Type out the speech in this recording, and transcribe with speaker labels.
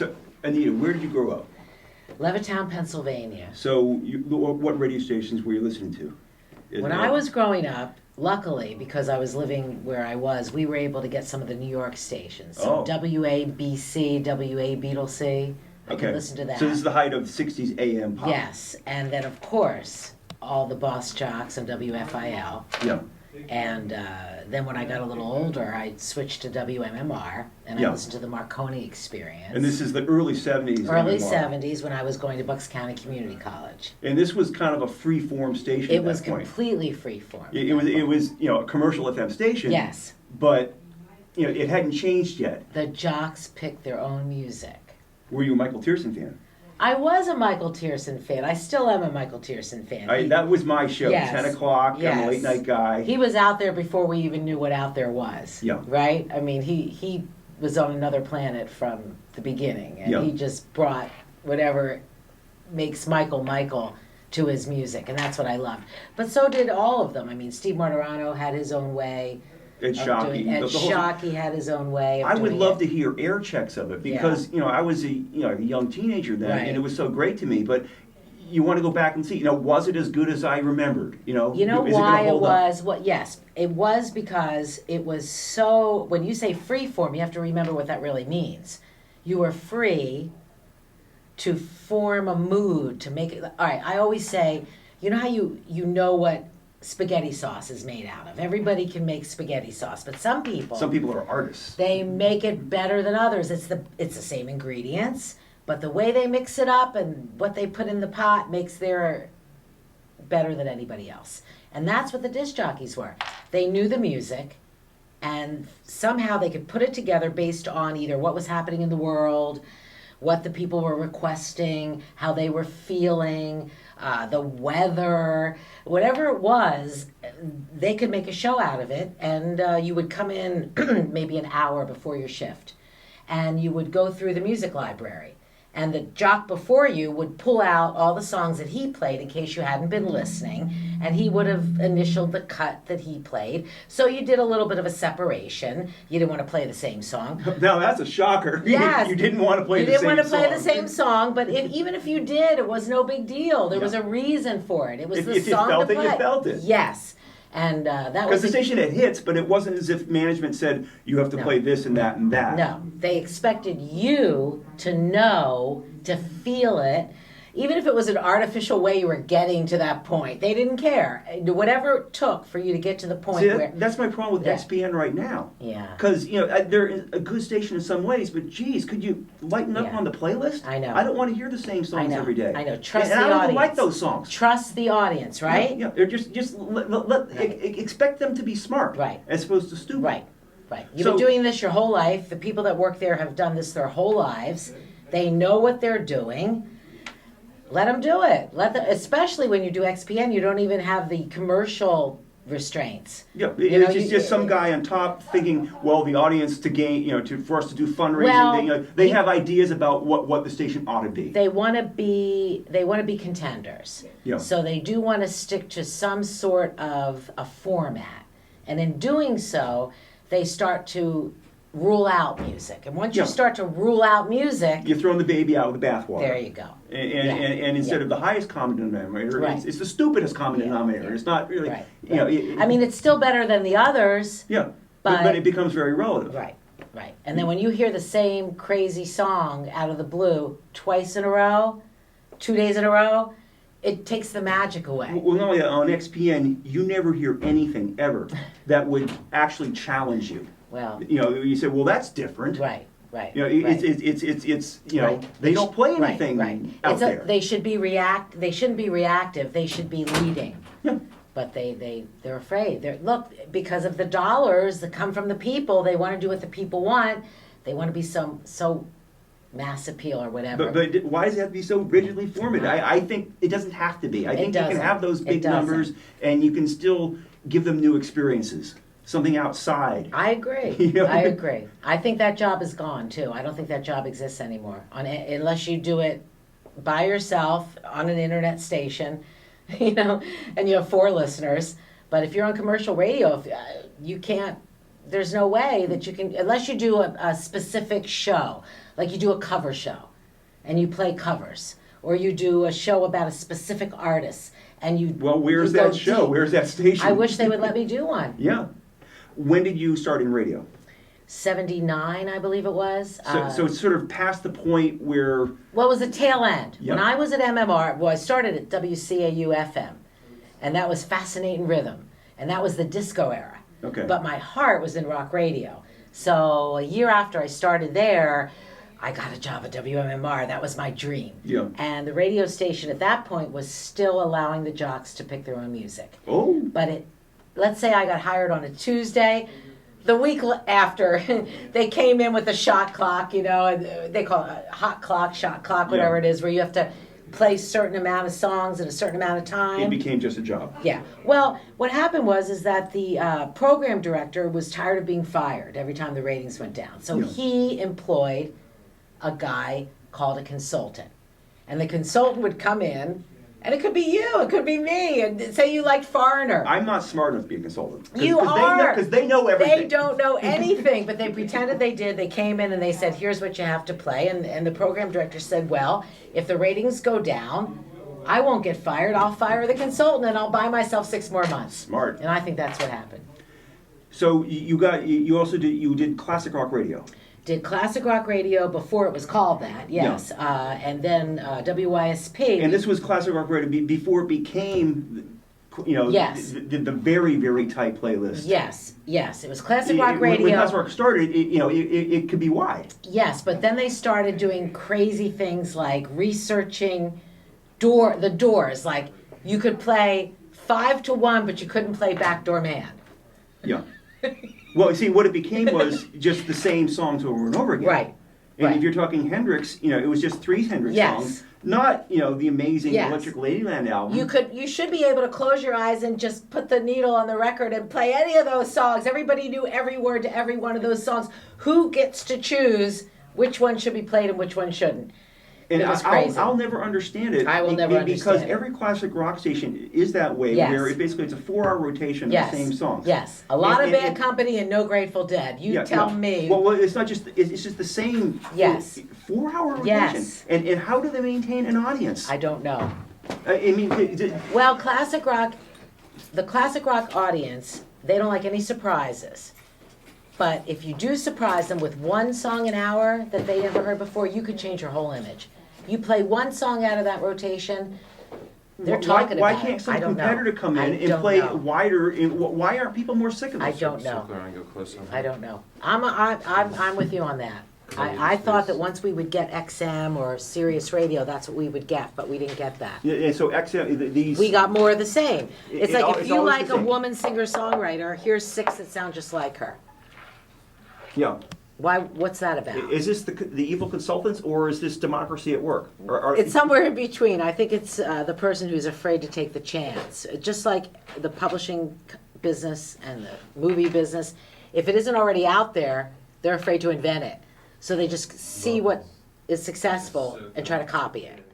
Speaker 1: So, Anita, where did you grow up?
Speaker 2: Levittown, Pennsylvania.
Speaker 1: So, what radio stations were you listening to?
Speaker 2: When I was growing up, luckily, because I was living where I was, we were able to get some of the New York stations. So WABC, WA-Beatlesea. I could listen to that.
Speaker 1: So this is the height of 60s AM pop.
Speaker 2: Yes, and then of course, all the Boss Jocks and WFIL.
Speaker 1: Yeah.
Speaker 2: And then when I got a little older, I switched to WMMR, and I listened to the Marconi Experience.
Speaker 1: And this is the early 70s.
Speaker 2: Early 70s, when I was going to Bucks County Community College.
Speaker 1: And this was kind of a free-form station
Speaker 2: It was completely free-form.
Speaker 1: It was a commercial FM station.
Speaker 2: Yes.
Speaker 1: But, it hadn't changed yet.
Speaker 2: The jocks picked their own music.
Speaker 1: Were you a Michael Tiersen fan?
Speaker 2: I was a Michael Tiersen fan. I still am a Michael Tiersen fan.
Speaker 1: That was my show,
Speaker 2: yes,
Speaker 1: 10 o'clock,
Speaker 2: yes.
Speaker 1: I'm a late night guy.
Speaker 2: He was out there before we even knew what out there was.
Speaker 1: Yeah.
Speaker 2: Right? I mean, he was on another planet from the beginning, and he just brought whatever makes Michael to his music, and that's what I loved. But so did all of them. I mean, Steve Martirano had his own way.
Speaker 1: Ed Shockey.
Speaker 2: Ed Shockey had his own way.
Speaker 1: I would love to hear air checks of it because I was a young teenager then, and it was so great to me. But you want to go back and see, was it as good as I remembered?
Speaker 2: You know why it was? Yes, it was because it was so. When you say free form, you have to remember what that really means. You were free to form a mood to make it. All right, I always say, how you know what spaghetti sauce is made out of. Everybody can make spaghetti sauce, but some people
Speaker 1: are artists.
Speaker 2: They make it better than others. It's the same ingredients, but the way they mix it up and what they put in the pot makes their better than anybody else. And that's what the disc jockeys were. They knew the music, and somehow they could put it together based on either what was happening in the world, what the people were requesting, how they were feeling, the weather, whatever it was, they could make a show out of it. And you would come in maybe an hour before your shift, and you would go through the music library. And the jock before you would pull out all the songs that he played in case you hadn't been listening, and he would have initialed the cut that he played. So you did a little bit of a separation. You didn't want to play the same song.
Speaker 1: Now that's a shocker.
Speaker 2: Yes.
Speaker 1: You didn't want to play the same song.
Speaker 2: You didn't want to play the same song, but even if you did, it was no big deal. There was a reason for it. It was the song to play. If you felt it, you felt it. Yes. And that was
Speaker 1: because the station had hits, but it wasn't as if management said you have to play this and that and that.
Speaker 2: No, they expected you to know, to feel it, even if it was an artificial way you were getting to that point. They didn't care. Whatever it took for you to get to the point where...
Speaker 1: That's my problem with XPN right now.
Speaker 2: Yeah.
Speaker 1: Because, they're a good station in some ways, but geez, could you lighten up on the playlist?
Speaker 2: I know.
Speaker 1: I don't want to hear the same songs every day.
Speaker 2: I know. Trust the
Speaker 1: audience. And I don't even like
Speaker 2: audience.
Speaker 1: those songs.
Speaker 2: Trust the audience, right?
Speaker 1: Yeah. They're just expect them to be smart.
Speaker 2: Right.
Speaker 1: As opposed to stupid.
Speaker 2: Right. You've been doing this your whole life. The people that work there have done this their whole lives. They know what they're doing. Let them do it. Especially when you do XPN, you don't even have the commercial restraints.
Speaker 1: Yeah, it's just some guy on top thinking, well, the audience to gain, for us to do fundraising. They have ideas about what the station ought to be.
Speaker 2: They want to be contenders.
Speaker 1: Yeah.
Speaker 2: So they do want to stick to some sort of a format, and in doing so, they start to rule out music. And once you start to rule out music,
Speaker 1: you're throwing the baby out with the bathwater.
Speaker 2: There you go.
Speaker 1: And instead of the highest common denominator, it's the stupidest common denominator. It's not really,
Speaker 2: I mean, it's still better than the others.
Speaker 1: Yeah, but it becomes very relative.
Speaker 2: Right. And then when you hear the same crazy song out of the blue twice in a row, 2 days in a row, it takes the magic away.
Speaker 1: Well, not only on XPN, you never hear anything ever that would actually challenge you.
Speaker 2: Well,
Speaker 1: you say, well, that's different.
Speaker 2: Right.
Speaker 1: It's they don't play anything out there.
Speaker 2: They should be They shouldn't be reactive. They should be leading.
Speaker 1: Yeah.
Speaker 2: But they're afraid. Look, because of the dollars that come from the people, they want to do what the people want. They want to be so mass appeal or whatever.
Speaker 1: But why does it have to be so rigidly formatted? I think it doesn't have to be. I think you can have those big numbers and you can still give them new experiences. Something outside.
Speaker 2: I agree. I agree. I think that job is gone too. I don't think that job exists anymore. Unless you do it by yourself on an internet station, and you have 4 listeners. But if you're on commercial radio, you can't there's no way that you can, unless you do a specific show, like you do a cover show and you play covers, or you do a show about a specific artist and you
Speaker 1: Well, where's
Speaker 2: you go
Speaker 1: that show?
Speaker 2: deep.
Speaker 1: Where's that station?
Speaker 2: I wish they would let me do one.
Speaker 1: Yeah. When did you start in radio?
Speaker 2: 79, I believe it was.
Speaker 1: So it's sort of past the point where...
Speaker 2: Well, it was the tail end.
Speaker 1: Yep.
Speaker 2: When I was at MMR, well, I started at WCAU FM, and that was Fascinating Rhythm, and that was the disco era.
Speaker 1: Okay.
Speaker 2: But my heart was in rock radio. So a year after I started there, I got a job at WMMR. That was my dream.
Speaker 1: Yeah.
Speaker 2: And the radio station at that point was still allowing the jocks to pick their own music.
Speaker 1: Oh.
Speaker 2: But let's say I got hired on a Tuesday. The week after, they came in with a shot clock, and they call it a hot clock, shot clock, whatever it is, where you have to play a certain amount of songs in a certain amount of time.
Speaker 1: It became just a job.
Speaker 2: Yeah. Well, what happened is that the program director was tired of being fired every time the ratings went down. So he employed a guy called a consultant. And the consultant would come in, and it could be you, it could be me, and say you liked Foreigner.
Speaker 1: I'm not smart enough to be a consultant.
Speaker 2: You are.
Speaker 1: Because they know everything.
Speaker 2: They don't know anything, but they pretended they did. They came in and they said, here's what you have to play. And the program director said, well, if the ratings go down, I won't get fired. I'll fire the consultant and I'll buy myself 6 more months.
Speaker 1: Smart.
Speaker 2: And I think that's what happened.
Speaker 1: So you also did classic rock radio.
Speaker 2: Did classic rock radio before it was called that, yes.
Speaker 1: Yeah.
Speaker 2: And then WYSP.
Speaker 1: And this was classic rock radio before it became,
Speaker 2: Yes.
Speaker 1: the very, very tight playlist.
Speaker 2: Yes. It was classic rock radio.
Speaker 1: When classic rock started, it could be wide.
Speaker 2: Yes, but then they started doing crazy things like researching the Doors. Like you could play 5 to 1, but you couldn't play Backdoor Man.
Speaker 1: Yeah. Well, see, what it became was just the same songs over and over again.
Speaker 2: Right.
Speaker 1: And if you're talking Hendrix, it was just 3 Hendrix songs, not the amazing Electric Ladyland album.
Speaker 2: You should be able to close your eyes and just put the needle on the record and play any of those songs. Everybody knew every word to every one of those songs. Who gets to choose which one should be played and which one shouldn't?
Speaker 1: And
Speaker 2: it was crazy.
Speaker 1: I'll never understand it.
Speaker 2: I will never understand
Speaker 1: because
Speaker 2: it.
Speaker 1: every classic rock station is that way, where it's a 4-hour rotation of the same songs.
Speaker 2: Yes, a lot of Bad Company and no Grateful Dead. You tell me.
Speaker 1: Well, it's not just. It's just the same.
Speaker 2: Yes.
Speaker 1: 4-hour rotation.
Speaker 2: Yes.
Speaker 1: And how do they maintain an audience?
Speaker 2: I don't know.
Speaker 1: I mean,
Speaker 2: well, classic rock, the classic rock audience, they don't like any surprises. But if you do surprise them with one song an hour that they never heard before, you could change your whole image. You play one song out of that rotation, they're talking about it.
Speaker 1: Why can't some competitor come in and play wider? Why aren't people more sick of it?
Speaker 2: I don't know. I don't know. I'm with you on that. I thought that once we would get XM or Sirius Radio, that's what we would get, but we didn't get that.
Speaker 1: Yeah, and so XM, these...
Speaker 2: We got more of the same. It's like if you like a
Speaker 1: same.
Speaker 2: woman singer-songwriter, here's 6 that sound just like her.
Speaker 1: Yeah.
Speaker 2: What's that about?
Speaker 1: Is this the evil consultants, or is this democracy at work?
Speaker 2: It's somewhere in between. I think it's the person who's afraid to take the chance. Just like the publishing business and the movie business, if it isn't already out there, they're afraid to invent it. So they just see what is successful and try to copy it.